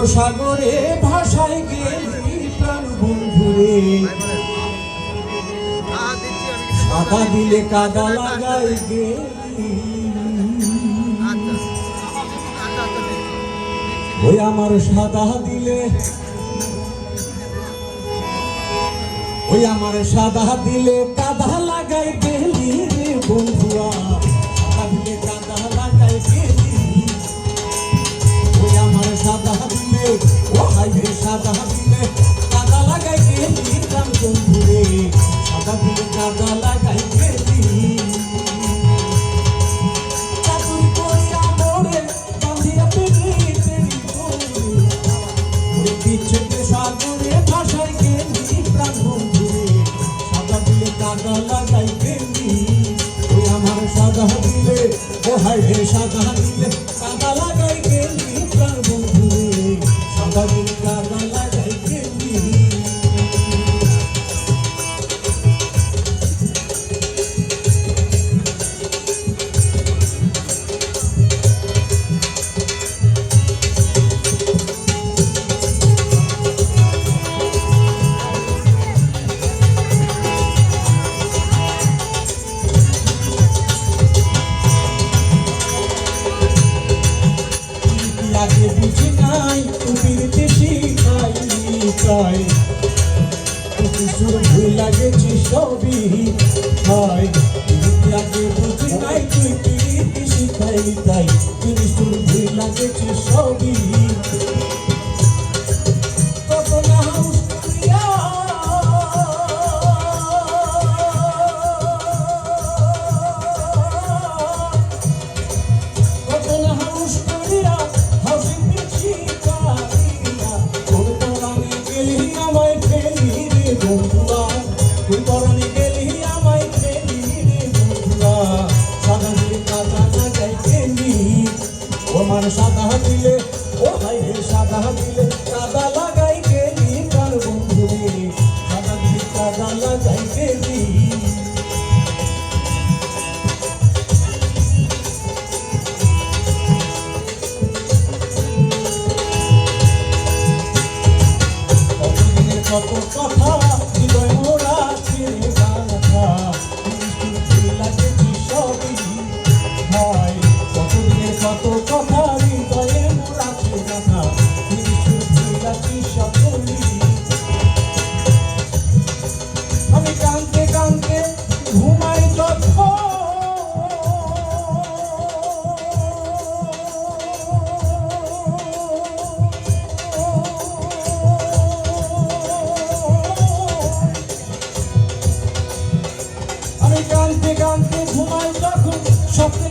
সাগরে ভাষায় গেলি প্রাণ বন্ধুরে, সাদা দিলে কাদা লাগাই গেলি। ওই আমার সাদা দিলে, ওই আমার সাদা দিলে কাদা লাগাই গেলি রে বন্ধুয়া, সাদা দিলে কাদা লাগাই গেলি। ওই আমার সাদা দিলে, ও হাইরে সাদা দিলে কাদা লাগাই গেলি প্রাণ বন্ধুরে, সাদা দিলে কাদা লাগাই গেলি। চাতুরি করিয়া মোরে বাঁধিয়া পেরি পেরি করে, ওই বিচ্ছেদে সাগরে ভাষায় গেলি প্রাণ বন্ধুরে, সাদা দিলে কাদা লাগাই গেলি। ওই আমার সাদা দিলে, ও হাইরে সাদা দিলে কাদা লাগাই গেলি প্রাণ বন্ধুরে, সাদা দিলে কাদা লাগাই গেলি। আগে বুঝি নাই তুমিতে শিখাইনি তাই, সুর ভুল লাগেছি সবই হয়। আগে বুঝি নাই তুই পিড়িতে শিখাইনি তাই, সুর ভুল লাগেছি সবই। কত না হাউস করিয়া, কত না হাউস করিয়া সাদা দিলে, ও হাইরে সাদা দিলে কাদা লাগাই গেলি প্রাণ বন্ধুরে, সাদা দিলে কাদা লাগাই গেলি। কতদিনের কত কথা হৃদয় মোরা ছেড়ে গাথা, লাগেছি সবই হয়। কতদিনের কত কথা হৃদয়ে মোরা ছেড়ে গাথা, লাগছি সকলি। আমি কাঁদতে কাঁদতে ঘুমাই যখন, আমি কাঁদতে কাঁদতে ঘুমাই যখন স্বপ্নে